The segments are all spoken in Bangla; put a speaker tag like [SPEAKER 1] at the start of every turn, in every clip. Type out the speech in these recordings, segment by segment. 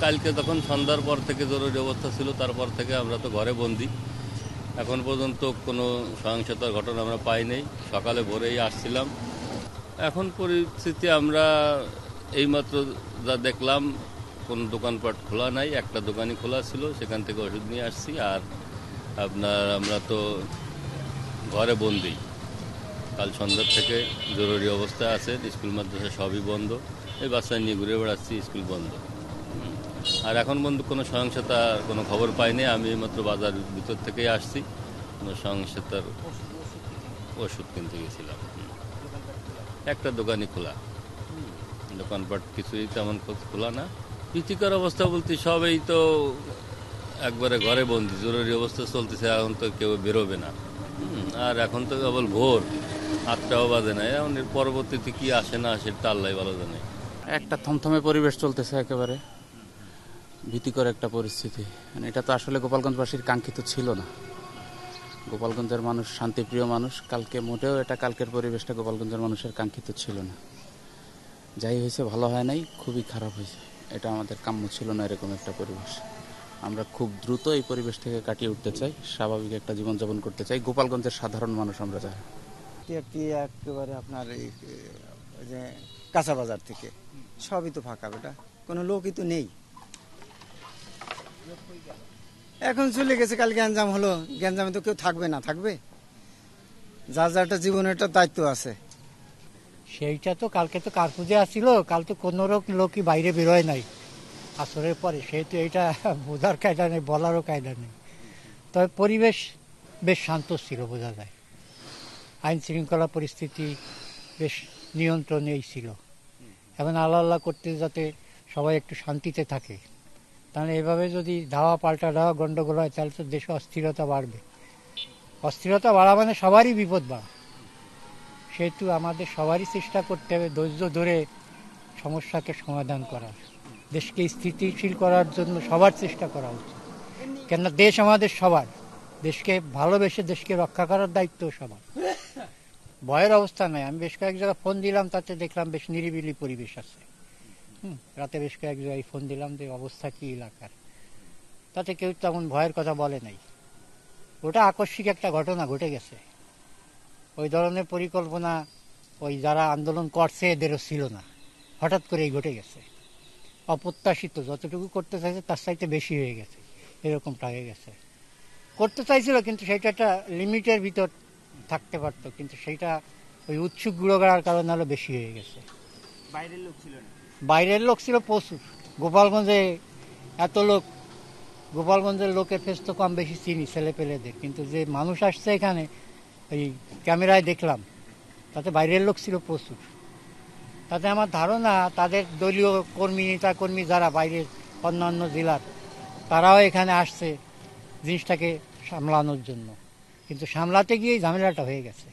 [SPEAKER 1] কালকে তখন সন্ধ্যার পর থেকে জরুরি অবস্থা ছিল, তারপর থেকে আমরা তো ঘরে বন্দি। এখন পর্যন্ত কোনো সহিংসতার ঘটনা আমরা পাই নাই। সকালে ভোরেই আসছিলাম। এখন পরিস্থিতি আমরা এইমাত্র যা দেখলাম, কোনো দোকানপাট খোলা নাই, একটা দোকানই খোলা ছিল, সেখান থেকে ওষুধ নিয়ে আসছি। আর আমরা তো ঘরে বন্দি। কাল সন্ধ্যার থেকে জরুরি অবস্থা আছে, স্কুল মাদ্রাসা সবই বন্ধ। এই বাচ্চা নিয়ে ঘুরে বেড়াচ্ছি, স্কুল বন্ধ। আর এখন পর্যন্ত কোনো সহিংসতার কোনো খবর পাইনি। আমি মাত্র বাজার ভিতর থেকেই আসছি, কোনো সহিংসতার ওষুধ কিনতে গেছিলাম। একটা দোকানই খোলা, দোকানপাট কিছুই তেমন খোলা না। ভীতিকর অবস্থা বলতে সবাই তো একবারে ঘরে বন্দি, জরুরি অবস্থা চলতেছে, এখন তো কেউ বেরোবে না। আর এখন তো কেবল ভোর 8টাও বাজে না, এখন এর পরবর্তীতে কি আসে না আসে তা আল্লাহই ভালো জানে।
[SPEAKER 2] একটা থমথমে পরিবেশ চলতেছে, একেবারে ভীতিকর একটা পরিস্থিতি। এটা তো আসলে গোপালগঞ্জবাসীর কাঙ্ক্ষিত ছিল না। গোপালগঞ্জের মানুষ শান্তিপ্রিয় মানুষ, কালকের পরিবেশটা গোপালগঞ্জের মানুষের কাঙ্ক্ষিত ছিল না। যাই হয়েছে ভালো হয় নাই, খুবই খারাপ হয়েছে। এটা আমাদের কাম্য ছিল না এরকম একটা পরিবেশ। আমরা খুব দ্রুত এই পরিবেশ থেকে কাটিয়ে উঠতে চাই, স্বাভাবিক একটা জীবনযাপন করতে চাই। গোপালগঞ্জের সাধারণ মানুষ আমরা চাই।
[SPEAKER 3] একেবারে আপনার এই যে কাঁচা বাজার থেকে সবই তো ফাঁকা, বেটা কোনো লোকই তো নেই। এখন চলে গেছে, কাল গ্যাঞ্জাম হলো, গ্যাঞ্জামে তো কেউ থাকবে না, থাকবে? যার যারটা জীবনের একটা দায়িত্ব আছে।
[SPEAKER 4] সেইটা তো কালকে তো কার্পুজে আসছিল, কাল তো কোনো লোকই বাইরে বেরোয় নাই আসরের পরে, সেহেতু এটা বোঝার কায়দা নেই, বলারও কায়দা নেই। তবে পরিবেশ বেশ শান্ত ছিল, বোঝা যায়। আইন শৃঙ্খলা পরিস্থিতি বেশ নিয়ন্ত্রণেই ছিল। এখন আল্লাহ করতে যাতে সবাই একটু শান্তিতে থাকে, তাহলে এভাবে যদি ধাওয়া পাল্টা ধাওয়া গন্ডগোল হয় তাহলে তো দেশে অস্থিরতা বাড়বে। অস্থিরতা বাড়া মানে সবারই বিপদ বাড়া। সেহেতু আমাদের সবারই চেষ্টা করতে হবে ধৈর্য ধরে সমস্যাকে সমাধান করার, দেশকে স্থিতিশীল করার জন্য সবার চেষ্টা করা উচিত। কেননা দেশ আমাদের সবার, দেশকে ভালোবেসে দেশকে রক্ষা করার দায়িত্ব সবার। ভয়ের অবস্থা নাই। আমি বেশ কয়েক জায়গায় ফোন দিলাম, তাতে দেখলাম বেশ নিরিবিলি পরিবেশ আছে। রাতে বেশ কয়েক জায়গায় ফোন দিলাম যে অবস্থা কি এলাকার, তাতে কেউ তেমন ভয়ের কথা বলে নাই। ওটা আকস্মিক একটা ঘটনা ঘটে গেছে। ওই ধরনের পরিকল্পনা ওই যারা আন্দোলন করছে এদেরও ছিল না, হঠাৎ করেই ঘটে গেছে। অপ্রত্যাশিত, যতটুকু করতে চাইছে তার চাইতে বেশি হয়ে গেছে, এরকমটা হয়ে গেছে। করতে চাইছিল কিন্তু সেটা একটা লিমিটের ভিতর থাকতে পারতো, কিন্তু সেইটা ওই উৎসুক গুড়ার কারণে আরো বেশি হয়ে গেছে।
[SPEAKER 3] বাইরের লোক ছিল না?
[SPEAKER 4] বাইরের লোক ছিল প্রচুর। গোপালগঞ্জে এত লোক, গোপালগঞ্জের লোকের ফেস তো কম বেশি চিনি ছেলে পেলেদের, কিন্তু যে মানুষ আসছে এখানে এই ক্যামেরায় দেখলাম, তাতে বাইরের লোক ছিল প্রচুর। তাতে আমার ধারণা তাদের দলীয় কর্মী, নেতা কর্মী যারা বাইরের অন্যান্য জেলার, তারাও এখানে আসছে জিনিসটাকে সামলানোর জন্য, কিন্তু সামলাতে গিয়েই ঝামেলাটা হয়ে গেছে।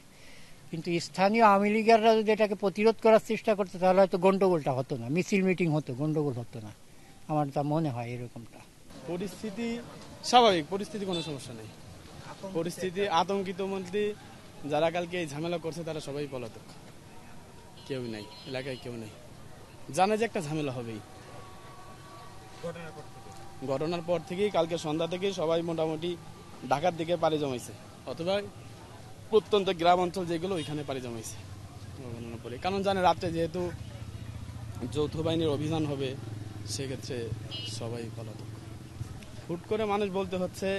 [SPEAKER 4] কিন্তু স্থানীয় আওয়ামী লীগাররা যদি এটাকে প্রতিরোধ করার চেষ্টা করতে তাহলে হয়তো গন্ডগোলটা হতো না, মিছিল মিটিং হতো, গন্ডগোল হতো না। আমার তা মনে হয় এরকমটা।
[SPEAKER 5] পরিস্থিতি স্বাভাবিক, পরিস্থিতি কোনো সমস্যা নেই। পরিস্থিতি আতঙ্কিত মধ্যে যারা কালকে এই ঝামেলা করছে তারা সবাই পলাতক, কেউ নাই এলাকায়, কেউ নেই। জানে যে একটা ঝামেলা হবেই। ঘটনার পর থেকেই কালকে সন্ধ্যা থেকে সবাই মোটামুটি ঢাকার দিকে পাড়ি জমাইছে, অথবা প্রত্যন্ত গ্রাম অঞ্চল যেগুলো ওইখানে পাড়ি জমাইছে। কারণ জানে রাত্রে যেহেতু যৌথ বাহিনীর অভিযান হবে, সেক্ষেত্রে সবাই পলাতক। হুট করে মানুষ বলতে হচ্ছে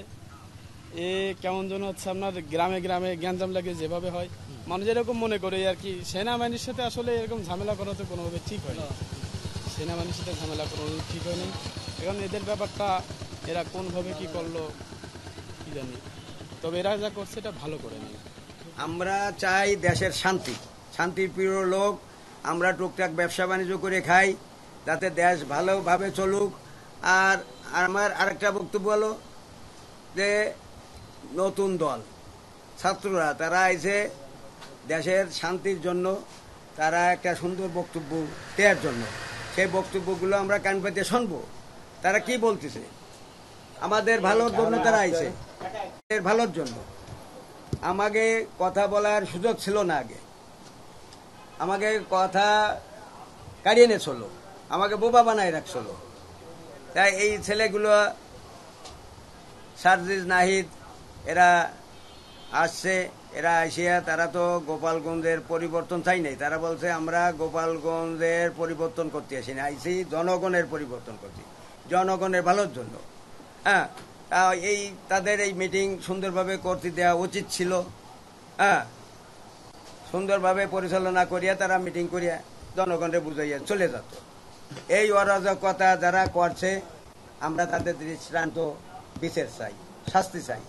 [SPEAKER 5] এ কেমন যেন হচ্ছে আপনার গ্রামে গ্রামে গ্যাঞ্জাম লাগে যেভাবে হয়, মানুষ এরকম মনে করে আর কি। সেনাবাহিনীর সাথে আসলে এরকম ঝামেলা করা তো কোনোভাবে ঠিক হয় না। সেনাবাহিনীর সাথে ঝামেলা করা ঠিক হয়নি। এখন এদের ব্যাপারটা এরা কোনভাবে কি করলো কি জানি, তবে এরা যা করছে এটা ভালো করে নেই।
[SPEAKER 3] আমরা চাই দেশের শান্তি, শান্তির প্রিয় লোক। আমরা টুকটাক ব্যবসা বাণিজ্য করে খাই, যাতে দেশ ভালোভাবে চলুক। আর আমার আরেকটা বক্তব্য হলো যে নতুন দল ছাত্ররা, তারা এসে দেশের শান্তির জন্য তারা একটা সুন্দর বক্তব্য দেওয়ার জন্য, সেই বক্তব্যগুলো আমরা কান পেতে শুনবো। তারা কি বলতেছে, আমাদের ভালোর জন্য তারা আইছে, ভালোর জন্য। আমাকে কথা বলার সুযোগ ছিল না আগে, আমাকে কথা কাড়িয়ে নিয়েছিল, আমাকে বোবা বানায় রাখছিল। তাই এই ছেলেগুলো সার্জিস নাহিদ এরা আসছে, এরা আসিয়া তারা তো গোপালগঞ্জের পরিবর্তন চাই নাই, তারা বলছে আমরা গোপালগঞ্জের পরিবর্তন করতে আসি না, আইসি জনগণের পরিবর্তন করছি, জনগণের ভালোর জন্য। হ্যাঁ, এই তাদের এই মিটিং সুন্দরভাবে করতে দেওয়া উচিত ছিল। হ্যাঁ, সুন্দরভাবে পরিচালনা করিয়া তারা মিটিং করিয়া জনগণের বুঝাইয়া চলে যেত। এই অরাজকতা যারা করছে আমরা তাদের দৃষ্টান্ত বিচার চাই, শাস্তি চাই।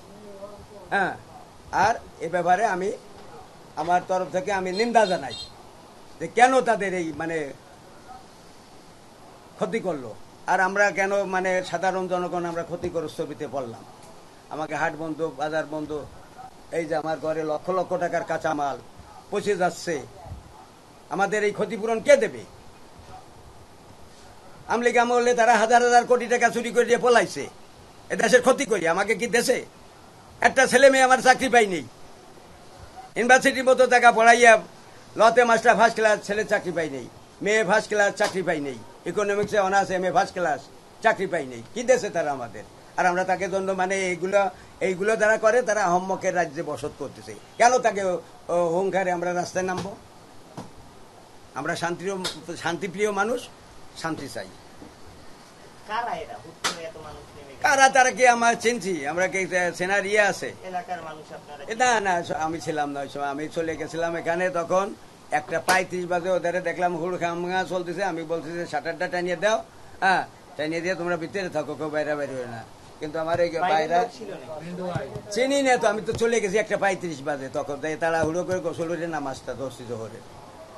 [SPEAKER 3] হ্যাঁ, আর এ ব্যাপারে আমি আমার তরফ থেকে আমি নিন্দা জানাই যে কেন তাদের এই মানে ক্ষতি করলো, আর আমরা কেন মানে সাধারণ জনগণ আমরা ক্ষতিগ্রস্ত হইতে পড়লাম। আমাকে হাট বন্ধ, বাজার বন্ধ, এই যে আমার ঘরে লক্ষ লক্ষ টাকার কাঁচামাল পচে যাচ্ছে, আমাদের এই ক্ষতিপূরণ কে দেবে? আমলিগ আমলে তারা হাজার হাজার কোটি টাকা চুরি করে দিয়ে পলাইছে, এ দেশের ক্ষতি করি, আমাকে কি দেশে একটা ছেলে মেয়ে আমার চাকরি পাইনি, ইউনিভার্সিটির মতো টাকা পড়াইয়া লতে মাস্টার ফার্স্ট ক্লাস ছেলে চাকরি পাই নেই, মেয়ে ফার্স্ট ক্লাস চাকরি পাই নেই, ইকোনমিক্সে honours M A first class চাকরি পাই নেই, কি দেশে তারা আমাদের? আর আমরা তাকে জন্য মানে এইগুলো যারা করে তারা আহম্মকের রাজ্যে বসত করতেছে, কেন তাকে হুঙ্কারে আমরা রাস্তায় নামবো? আমরা শান্তিপ্রিয় মানুষ, শান্তি চাই। কারা তারা কি আমার চিনছি, আমরা কি সেনার ইয়ে আছে? না না, আমি ছিলাম না ওই সময়, আমি চলে গেছিলাম এখানে, তখন 1:35 বাজে ওদের দেখলাম হুড়খামা চলতেছে, আমি বলছি যে শাটারটা টানিয়ে দাও, হ্যাঁ টানিয়ে দিয়ে তোমরা ভিতরে থাকো, কেউ বাইরে বাইরে হয় না। কিন্তু আমার এই বাইরে চিনি না তো, আমি তো চলে গেছি 1:35 বাজে, তখন তারা হুড়ো করে গোসল করে নামাজটা ধরছি জোহরে,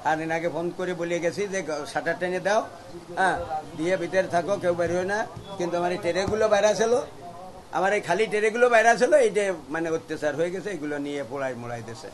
[SPEAKER 3] আর এনাকে ফোন করে বলে গেছি যে শাটার টেনে দাও, হ্যাঁ দিয়ে ভিতরে থাকো, কেউ বের হয় না। কিন্তু আমার এই টেরেগুলো বাইরে ছিল, আমার এই খালি টেরেগুলো বাইরে ছিল, এইটা মানে অত্যাচার হয়ে গেছে, এগুলো নিয়ে পোড়াই মোড়াই দিছে।